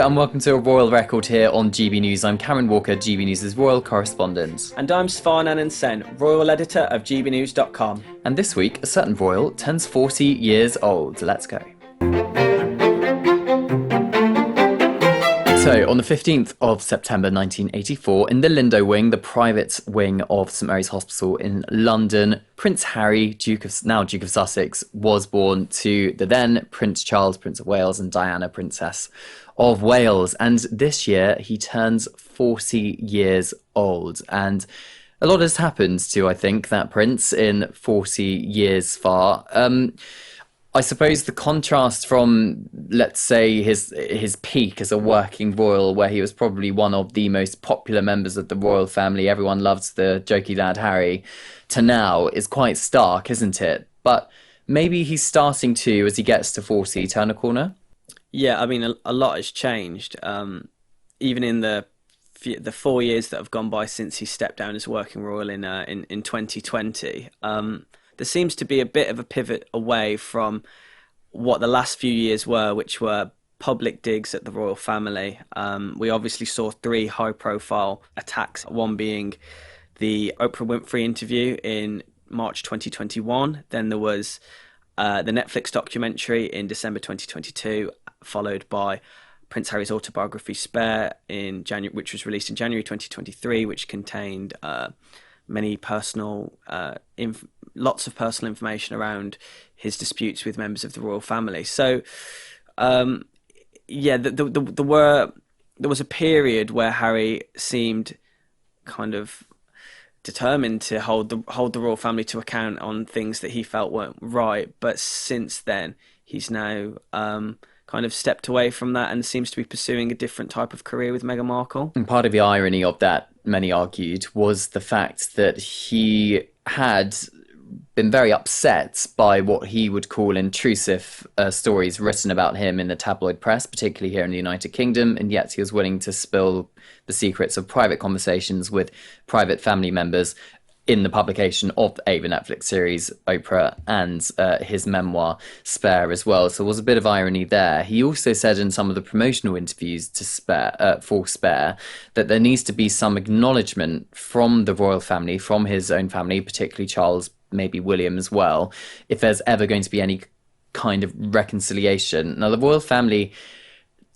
and welcome to a Royal Record here on GB News. I'm Cameron Walker, GB News' Royal Correspondent. And I'm Svar Nanan-Sen, Royal Editor of gbnews.com. And this week, a certain royal turns 40 years old. Let's go. So, on the 15th of September 1984, in the Lindo Wing, the private wing of St Mary's Hospital in London, Prince Harry, now Duke of Sussex, was born to the then Prince Charles, Prince of Wales, and Diana, Princess of Wales. And this year, he turns 40 years old. And a lot has happened to, I think, that prince in 40 years far. I suppose the contrast from, let's say, his peak as a working royal, where he was probably one of the most popular members of the royal family, everyone loves the jokey lad Harry, to now is quite stark, isn't it? But maybe he's starting to, as he gets to 40, turn a corner? Yeah, I mean, a lot has changed. Even in the 4 years that have gone by since he stepped down as working royal in 2020, there seems to be a bit of a pivot away from what the last few years were, which were public digs at the royal family. We obviously saw 3 high-profile attacks, one being the Oprah Winfrey interview in March 2021. Then there was the Netflix documentary in December 2022, followed by Prince Harry's autobiography Spare in January, which was released in January 2023, which contained many personal lots of personal information around his disputes with members of the royal family. So, there was a period where Harry seemed kind of determined to hold the royal family to account on things that he felt weren't right. But since then, he's now kind of stepped away from that and seems to be pursuing a different type of career with Meghan Markle. And part of the irony of that, many argued, was the fact that he had been very upset by what he would call intrusive stories written about him in the tabloid press, particularly here in the United Kingdom, and yet he was willing to spill the secrets of private conversations with private family members in the publication of the Netflix series Oprah and his memoir Spare as well. So there was a bit of irony there. He also said in some of the promotional interviews to for Spare that there needs to be some acknowledgement from the royal family, from his own family, particularly Charles, maybe William as well, if there's ever going to be any kind of reconciliation. Now, the royal family,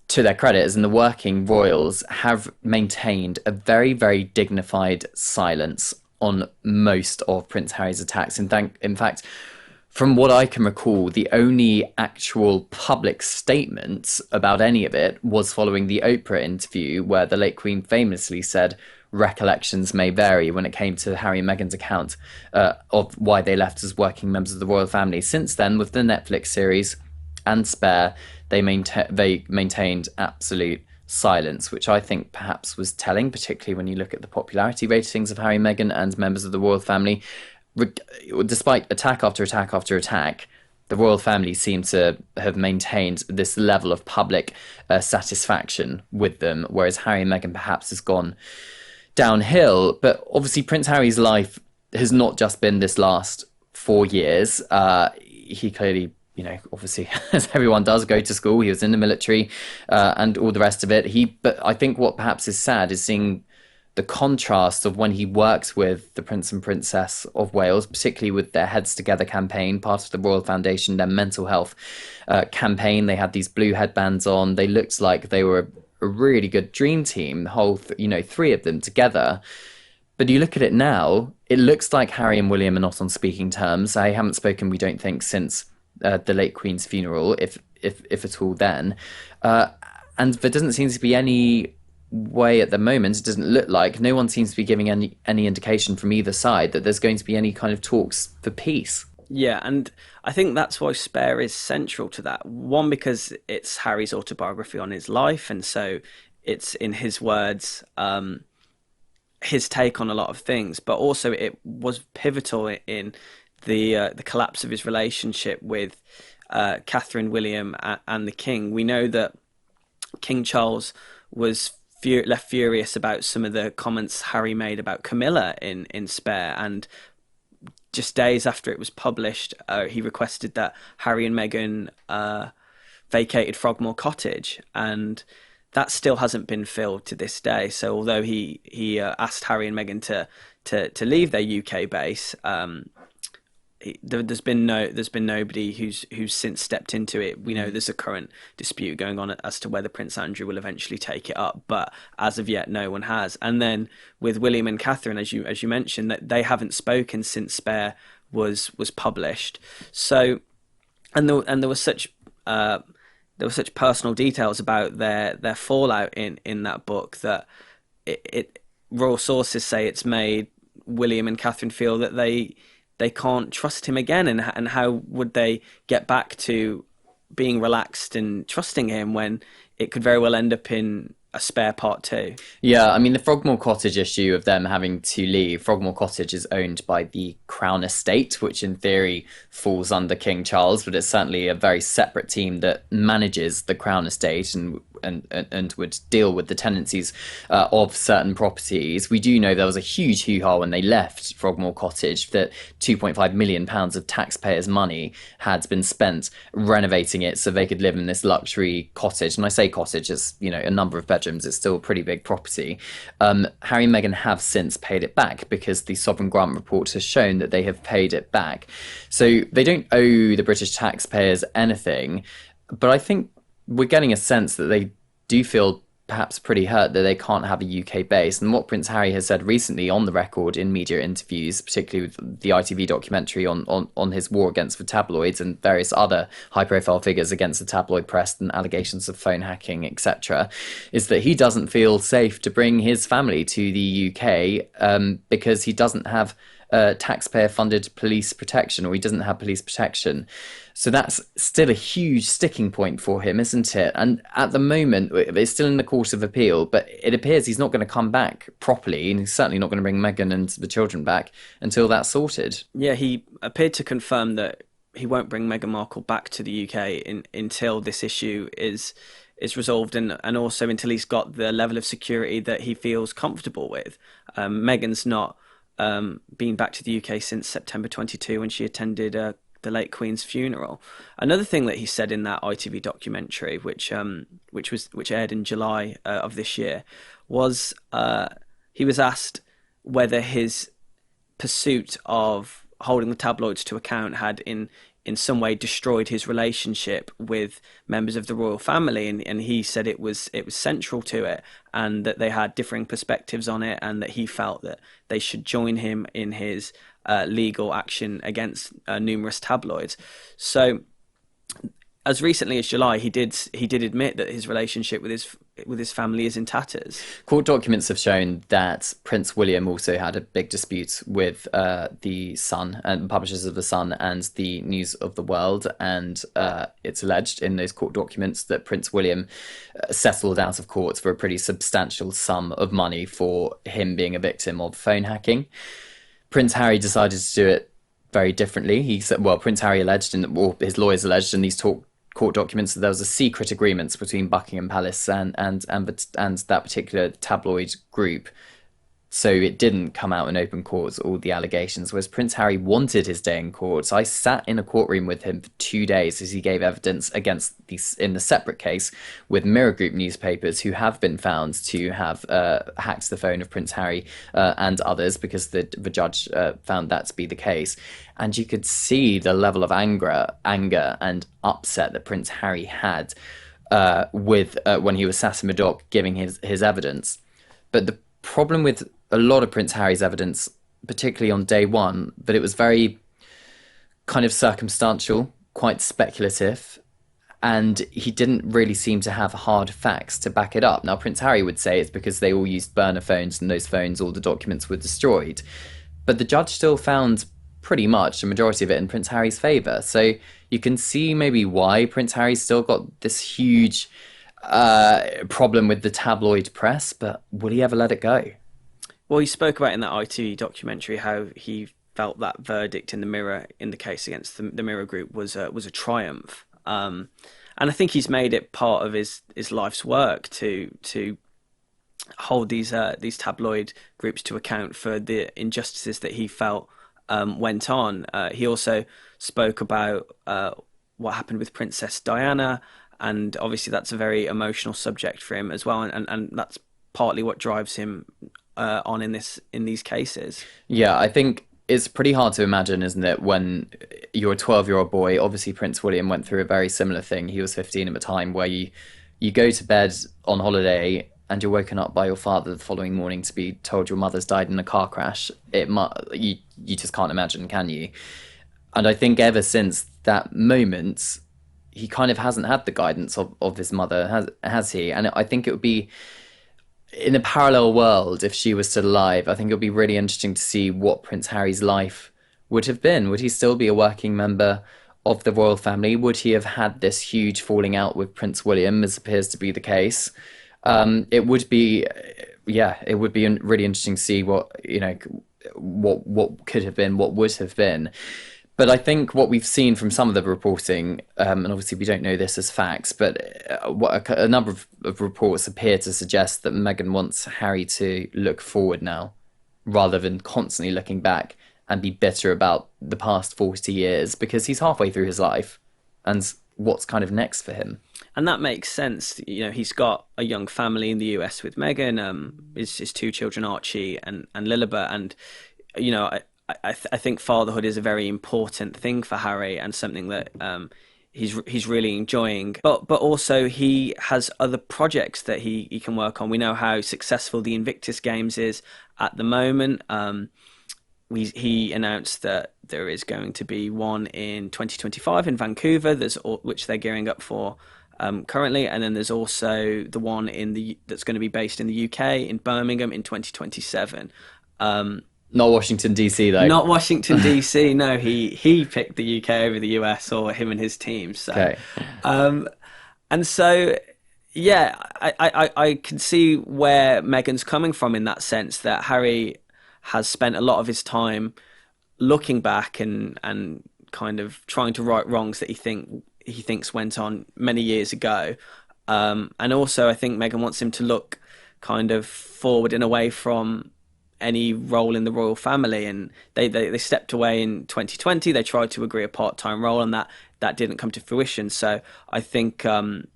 to their credit, as in the working royals, have maintained a very, very dignified silence on most of Prince Harry's attacks. In fact, from what I can recall, the only actual public statement about any of it was following the Oprah interview, where the late Queen famously said recollections may vary when it came to Harry and Meghan's account of why they left as working members of the royal family. Since then, with the Netflix series and Spare, they maintained absolute silence, which I think perhaps was telling, particularly when you look at the popularity ratings of Harry and Meghan and members of the royal family. Despite attack after attack after attack, the royal family seem to have maintained this level of public satisfaction with them, whereas Harry and Meghan perhaps has gone downhill. But obviously Prince Harry's life has not just been this last 4 years. He clearly, obviously, as everyone does, go to school. He was in the military and all the rest of it. But I think what perhaps is sad is seeing the contrast of when he worked with the Prince and Princess of Wales, particularly with their Heads Together campaign, part of the Royal Foundation, their mental health campaign. They had these blue headbands on. They looked like they were a really good dream team, the whole, 3 of them together. But you look at it now, it looks like Harry and William are not on speaking terms. They haven't spoken, we don't think, since the late Queen's funeral, if at all then. And there doesn't seem to be any way at the moment. It doesn't look like, no one seems to be giving any indication from either side that there's going to be any kind of talks for peace. Yeah, and I think that's why Spare is central to that. One, because it's Harry's autobiography on his life, and so it's, in his words, his take on a lot of things. But also it was pivotal in the collapse of his relationship with Catherine, William, and the King. We know that King Charles was left furious about some of the comments Harry made about Camilla in Spare, and just days after it was published, he requested that Harry and Meghan vacated Frogmore Cottage, and that still hasn't been filled to this day. So although he asked Harry and Meghan to leave their UK base, there's been nobody who's since stepped into it. We know there's a current dispute going on as to whether Prince Andrew will eventually take it up, but as of yet, no one has. And then with William and Catherine, as you mentioned, that they haven't spoken since Spare was published. So, there was such personal details about their fallout in that book that royal sources say it's made William and Catherine feel that they can't trust him again, and how would they get back to being relaxed and trusting him when it could very well end up in a Spare Part 2. Yeah, I mean, the Frogmore Cottage issue of them having to leave, Frogmore Cottage is owned by the Crown Estate, which in theory falls under King Charles, but it's certainly a very separate team that manages the Crown Estate and would deal with the tenancies of certain properties. We do know there was a huge hoo-ha when they left Frogmore Cottage, that £2.5 million of taxpayers' money had been spent renovating it so they could live in this luxury cottage. And I say cottage, it's, you know, a number of bedrooms. It's still a pretty big property. Harry and Meghan have since paid it back because the Sovereign Grant report has shown that they have paid it back. So they don't owe the British taxpayers anything. But I think we're getting a sense that they do feel perhaps pretty hurt that they can't have a UK base. And what Prince Harry has said recently on the record in media interviews, particularly with the ITV documentary on his war against the tabloids and various other high-profile figures against the tabloid press and allegations of phone hacking, etc., is that he doesn't feel safe to bring his family to the UK because he doesn't have taxpayer-funded police protection, or he doesn't have police protection. So that's still a huge sticking point for him, isn't it? And at the moment, it's still in the court of appeal, but it appears he's not going to come back properly, and he's certainly not going to bring Meghan and the children back until that's sorted. Yeah, he appeared to confirm that he won't bring Meghan Markle back to the UK until this issue is resolved, and also until he's got the level of security that he feels comfortable with. Meghan's not been back to the UK since September 22 when she attended the late Queen's funeral. Another thing that he said in that ITV documentary, which aired in July of this year, was he was asked whether his pursuit of holding the tabloids to account had in some way destroyed his relationship with members of the royal family, and he said it was central to it, and that they had differing perspectives on it, and that he felt that they should join him in his legal action against numerous tabloids. So as recently as July, he did admit that his relationship with his family is in tatters. Court documents have shown that Prince William also had a big dispute with the Sun and publishers of the Sun and the News of the World, and it's alleged in those court documents that Prince William settled out of court for a pretty substantial sum of money for him being a victim of phone hacking. Prince Harry decided to do it very differently. He said, well, Prince Harry alleged, or his lawyers alleged in these court documents, that there was a secret agreement between Buckingham Palace and that particular tabloid group. So it didn't come out in open court, all the allegations, whereas Prince Harry wanted his day in court. So I sat in a courtroom with him for 2 days as he gave evidence against these in the separate case with Mirror Group newspapers, who have been found to have hacked the phone of Prince Harry and others, because the judge found that to be the case. And you could see the level of anger and upset that Prince Harry had with when he was sat in the dock giving his evidence. But the problem with a lot of Prince Harry's evidence, particularly on day one, that it was very kind of circumstantial, quite speculative, and he didn't really seem to have hard facts to back it up. Now, Prince Harry would say it's because they all used burner phones, and those phones, all the documents were destroyed. But the judge still found pretty much a majority of it in Prince Harry's favour. So you can see maybe why Prince Harry's still got this huge problem with the tabloid press, but will he ever let it go? Well, he spoke about in that ITV documentary how he felt that verdict in the Mirror, in the case against the Mirror Group, was a triumph, and I think he's made it part of his life's work to hold these tabloid groups to account for the injustices that he felt went on. He also spoke about what happened with Princess Diana, and obviously that's a very emotional subject for him as well, and that's partly what drives him on in these cases. Yeah, I think it's pretty hard to imagine, isn't it, when you're a 12-year-old boy. Obviously, Prince William went through a very similar thing. He was 15 at the time, where you go to bed on holiday and you're woken up by your father the following morning to be told your mother's died in a car crash. You just can't imagine, can you? And I think ever since that moment, he kind of hasn't had the guidance of his mother, has he? And I think it would be in a parallel world, if she was still alive, I think it would be really interesting to see what Prince Harry's life would have been. Would he still be a working member of the royal family? Would he have had this huge falling out with Prince William, as appears to be the case? It would be, yeah, it would be really interesting to see what, what could have been, what would have been. But I think what we've seen from some of the reporting, and obviously we don't know this as facts, but a number of reports appear to suggest that Meghan wants Harry to look forward now, rather than constantly looking back and be bitter about the past 40 years, because he's halfway through his life, and what's kind of next for him. And that makes sense. He's got a young family in the US with Meghan, his two children, Archie and Lilibet, and I think fatherhood is a very important thing for Harry, and something that he's really enjoying. But also he has other projects that he can work on. We know how successful the Invictus Games is at the moment. He announced that there is going to be one in 2025 in Vancouver, which they're gearing up for currently, and then there's also the one that's going to be based in the UK in Birmingham in 2027. Not Washington DC though. Not Washington DC. No, he picked the UK over the US, or him and his team. So, Okay. And so, yeah, I can see where Meghan's coming from in that sense, that Harry has spent a lot of his time looking back and kind of trying to right wrongs that he thinks went on many years ago. And also, I think Meghan wants him to look kind of forward and away from any role in the royal family, and they stepped away in 2020. They tried to agree a part-time role, and that didn't come to fruition. So I think from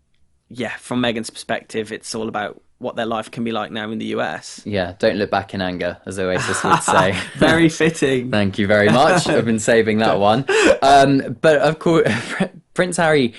Meghan's perspective, it's all about what their life can be like now in the US. Yeah, don't look back in anger, as Oasis would say. Very fitting. Thank you very much. I've been saving that one. But of course, Prince Harry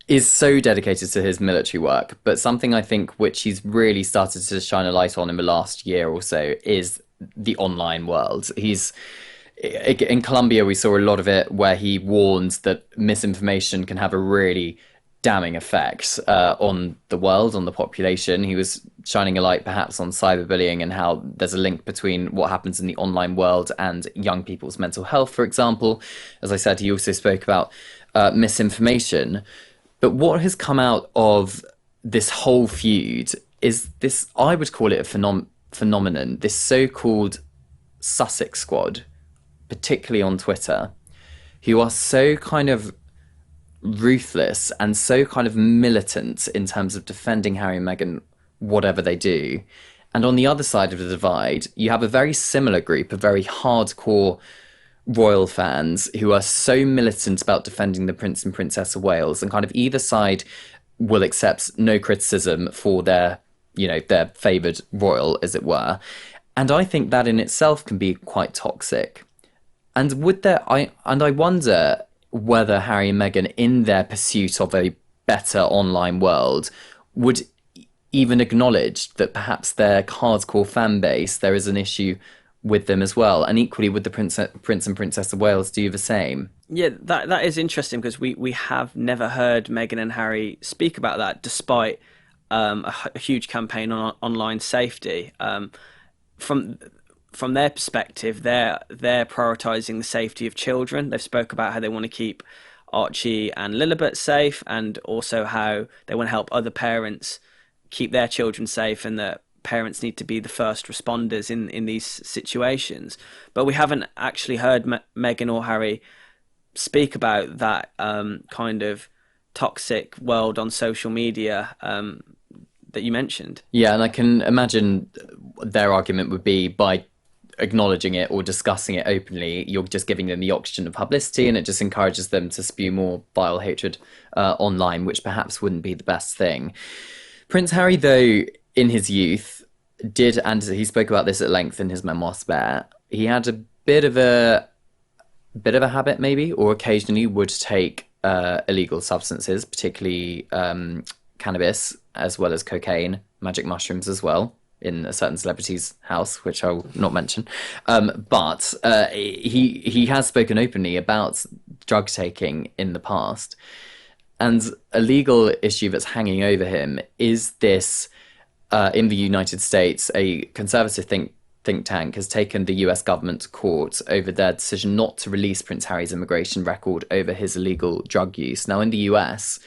is so dedicated to his military work, but something I think which he's really started to shine a light on in the last year or so is the online world. In Colombia, we saw a lot of it where he warns that misinformation can have a really damning effect on the world, on the population. He was shining a light perhaps on cyberbullying and how there's a link between what happens in the online world and young people's mental health, for example. As I said, he also spoke about misinformation. But what has come out of this whole feud is this, I would call it a phenomenon, this so-called Sussex squad, particularly on Twitter, who are so kind of ruthless and so kind of militant in terms of defending Harry and Meghan, whatever they do. And on the other side of the divide, you have a very similar group of very hardcore royal fans who are so militant about defending the Prince and Princess of Wales, and kind of either side will accept no criticism for their favoured royal, as it were. And I think that in itself can be quite toxic. And I wonder whether Harry and Meghan, in their pursuit of a better online world, would even acknowledge that perhaps their hardcore fan base, there is an issue with them as well, and equally with the Prince and Princess of Wales do the same. Yeah, that is interesting, because we have never heard Meghan and Harry speak about that, despite a huge campaign on online safety. From their perspective, they're prioritising the safety of children. They've spoke about how they want to keep Archie and Lilibet safe, and also how they want to help other parents keep their children safe, and that parents need to be the first responders in these situations. But we haven't actually heard Meghan or Harry speak about that kind of toxic world on social media that you mentioned. Yeah, and I can imagine their argument would be, by acknowledging it or discussing it openly, you're just giving them the oxygen of publicity, and it just encourages them to spew more vile hatred online, which perhaps wouldn't be the best thing. Prince Harry, though, in his youth, did, and he spoke about this at length in his memoir Spare, he had a bit of a habit, maybe, or occasionally would take illegal substances, particularly cannabis, as well as cocaine, magic mushrooms as well, in a certain celebrity's house, which I will not mention. But he has spoken openly about drug taking in the past. And a legal issue that's hanging over him is this, in the United States, a conservative think tank has taken the US government to court over their decision not to release Prince Harry's immigration record over his illegal drug use. Now, in the US,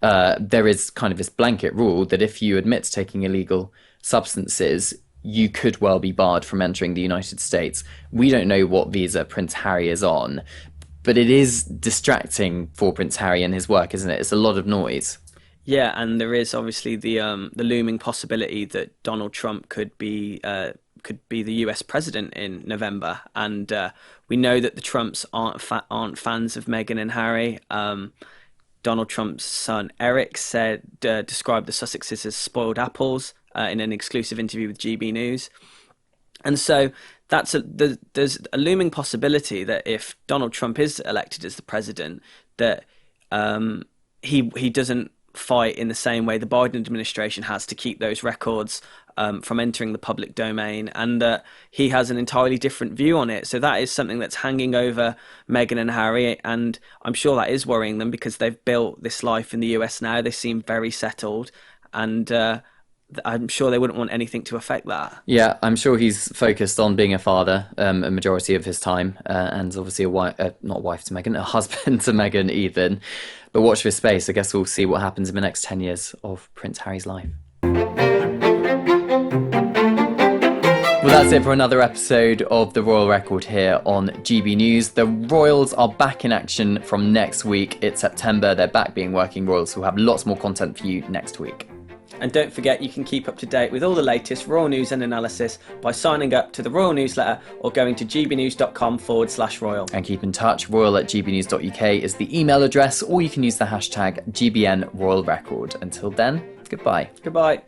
there is kind of this blanket rule that if you admit to taking illegal substances, you could well be barred from entering the United States. We don't know what visa Prince Harry is on, but it is distracting for Prince Harry and his work, isn't it? It's a lot of noise. Yeah, and there is obviously the looming possibility that Donald Trump could be the US president in November, and we know that the Trumps aren't fans of Meghan and Harry. Donald Trump's son Eric described the Sussexes as spoiled apples in an exclusive interview with GB News, and so there's a looming possibility that if Donald Trump is elected as the president, that he doesn't fight in the same way the Biden administration has to keep those records from entering the public domain, and that he has an entirely different view on it. So that is something that's hanging over Meghan and Harry, and I'm sure that is worrying them because they've built this life in the US now. They seem very settled, and I'm sure they wouldn't want anything to affect that. Yeah, I'm sure he's focused on being a father a majority of his time, and obviously not a wife to Meghan, a husband to Meghan even. But watch this space. I guess we'll see what happens in the next 10 years of Prince Harry's life. Well, that's it for another episode of The Royal Record here on GB News. The Royals are back in action from next week. It's September. They're back being working royals, so we'll have lots more content for you next week. And don't forget, you can keep up to date with all the latest royal news and analysis by signing up to the Royal Newsletter or going to gbnews.com/royal. And keep in touch. royal@gbnews.uk is the email address, or you can use the hashtag GBN Royal Record. Until then, goodbye. Goodbye.